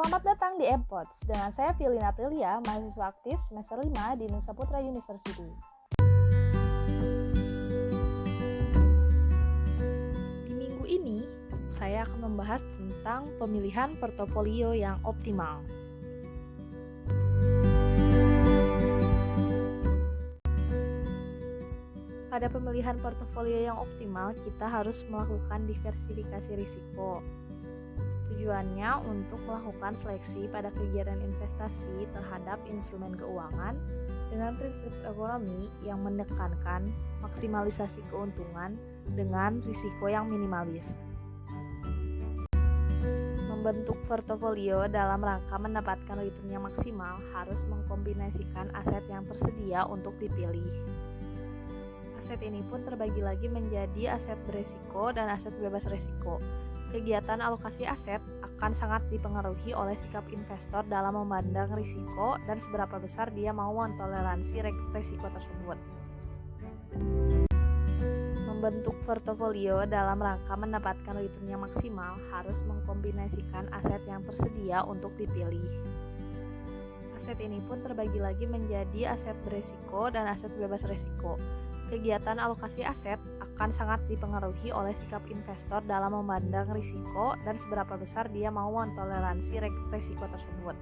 Selamat datang di M-Pods dengan saya Filina Aprilia, mahasiswa aktif semester 5 di Nusa Putra University. Di minggu ini, saya akan membahas tentang pemilihan portofolio yang optimal. Pada pemilihan portofolio yang optimal, kita harus melakukan diversifikasi risiko. Tujuannya untuk melakukan seleksi pada kegiatan investasi terhadap instrumen keuangan dengan prinsip ekonomi yang menekankan maksimalisasi keuntungan dengan risiko yang minimalis. Membentuk portofolio dalam rangka mendapatkan return yang maksimal harus mengkombinasikan aset yang tersedia untuk dipilih. Aset ini pun terbagi lagi menjadi aset beresiko dan aset bebas risiko. Kegiatan alokasi aset akan sangat dipengaruhi oleh sikap investor dalam memandang risiko dan seberapa besar dia mau mentoleransi risiko tersebut. Membentuk portofolio dalam rangka mendapatkan return yang maksimal harus mengkombinasikan aset yang tersedia untuk dipilih. Aset ini pun terbagi lagi menjadi aset beresiko dan aset bebas risiko. Kegiatan alokasi aset akan sangat dipengaruhi oleh sikap investor dalam memandang risiko dan seberapa besar dia mau mentoleransi risiko tersebut.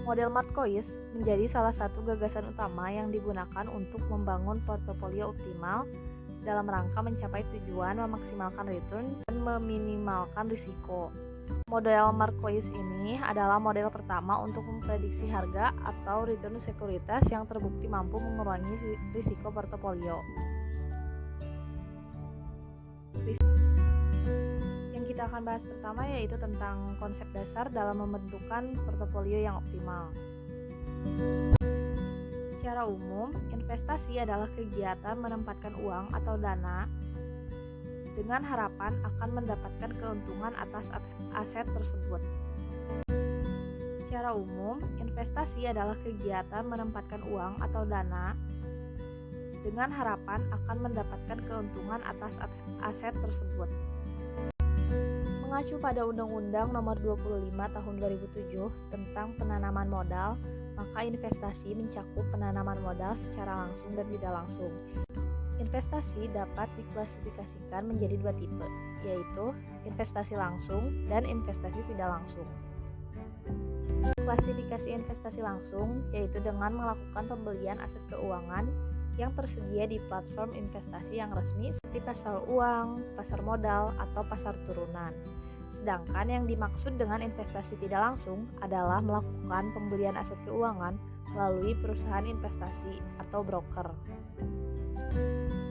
Model Markowitz menjadi salah satu gagasan utama yang digunakan untuk membangun portofolio optimal dalam rangka mencapai tujuan memaksimalkan return dan meminimalkan risiko. Model Markowitz ini adalah model pertama untuk memprediksi harga atau return sekuritas yang terbukti mampu mengurangi risiko portofolio. Yang kita akan bahas pertama yaitu tentang konsep dasar dalam membentukkan portofolio yang optimal. Secara umum, investasi adalah kegiatan menempatkan uang atau dana dengan harapan akan mendapatkan keuntungan atas aset tersebut. Secara umum, investasi adalah kegiatan menempatkan uang atau dana dengan harapan akan mendapatkan keuntungan atas aset tersebut. Mengacu pada Undang-Undang Nomor 25 Tahun 2007 tentang penanaman modal, maka investasi mencakup penanaman modal secara langsung dan tidak langsung. Investasi dapat diklasifikasikan menjadi dua tipe, yaitu investasi langsung dan investasi tidak langsung. Klasifikasi investasi langsung yaitu dengan melakukan pembelian aset keuangan yang tersedia di platform investasi yang resmi seperti pasar uang, pasar modal, atau pasar turunan. Sedangkan yang dimaksud dengan investasi tidak langsung adalah melakukan pembelian aset keuangan melalui perusahaan investasi atau broker.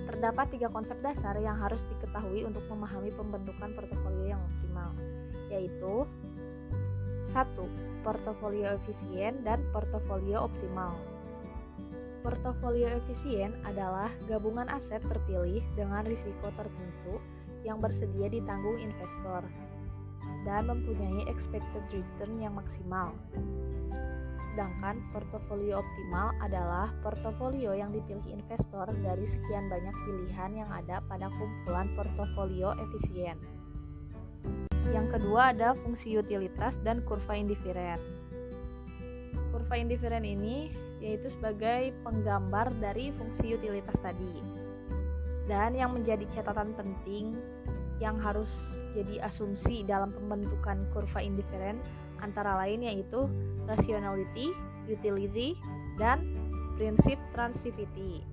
Terdapat 3 konsep dasar yang harus diketahui untuk memahami pembentukan portofolio yang optimal, yaitu 1. Portofolio efisien dan portofolio optimal. Portofolio efisien adalah gabungan aset terpilih dengan risiko tertentu yang bersedia ditanggung investor dan mempunyai expected return yang maksimal. Sedangkan portofolio optimal adalah portofolio yang dipilih investor dari sekian banyak pilihan yang ada pada kumpulan portofolio efisien. Yang kedua ada fungsi utilitas dan kurva indiferen. Kurva indiferen ini yaitu sebagai penggambar dari fungsi utilitas tadi. Dan yang menjadi catatan penting yang harus jadi asumsi dalam pembentukan kurva indiferen antara lain yaitu rationality, utility, dan prinsip transitivity.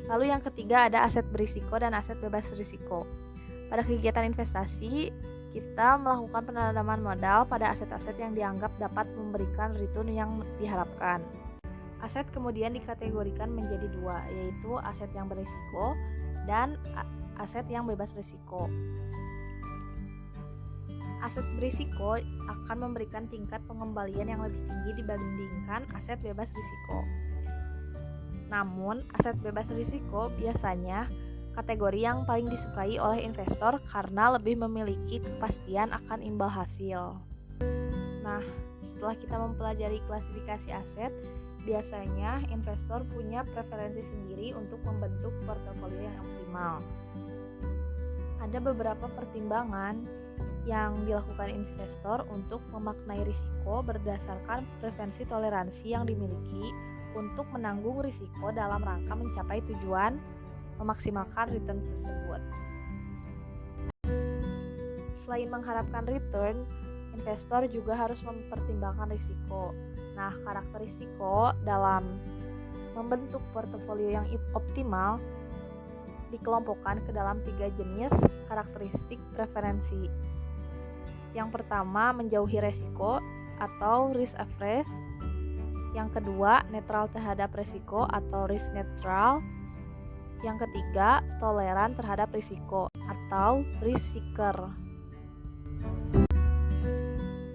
Lalu yang ketiga ada aset berisiko dan aset bebas risiko. Pada kegiatan investasi, kita melakukan penanaman modal pada aset-aset yang dianggap dapat memberikan return yang diharapkan. Aset kemudian dikategorikan menjadi dua, yaitu aset yang berisiko dan aset yang bebas risiko. Aset berisiko akan memberikan tingkat pengembalian yang lebih tinggi dibandingkan aset bebas risiko. Namun, aset bebas risiko biasanya kategori yang paling disukai oleh investor karena lebih memiliki kepastian akan imbal hasil. Nah, setelah kita mempelajari klasifikasi aset, biasanya investor punya preferensi sendiri untuk membentuk portofolio yang optimal. Ada beberapa pertimbangan yang dilakukan investor untuk memaknai risiko berdasarkan preferensi toleransi yang dimiliki untuk menanggung risiko dalam rangka mencapai tujuan memaksimalkan return tersebut. Selain mengharapkan return, investor juga harus mempertimbangkan risiko. Nah, karakteristik risiko dalam membentuk portofolio yang optimal dikelompokkan ke dalam 3 jenis karakteristik preferensi. Yang pertama, menjauhi resiko atau risk averse. Yang kedua, netral terhadap risiko atau risk neutral. Yang ketiga, toleran terhadap risiko atau risk seeker.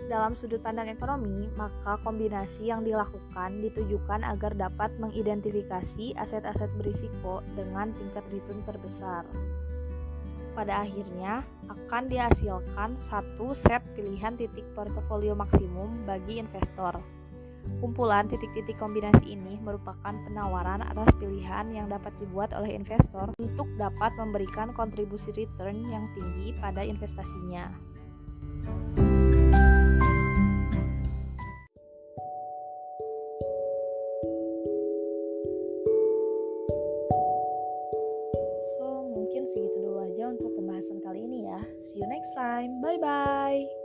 Dalam sudut pandang ekonomi, maka kombinasi yang dilakukan ditujukan agar dapat mengidentifikasi aset-aset berisiko dengan tingkat return terbesar. Pada akhirnya, akan dihasilkan satu set pilihan titik portofolio maksimum bagi investor. Kumpulan titik-titik kombinasi ini merupakan penawaran atas pilihan yang dapat dibuat oleh investor untuk dapat memberikan kontribusi return yang tinggi pada investasinya. So, mungkin segitu dulu aja untuk pembahasan kali ini ya. See you next time. Bye-bye.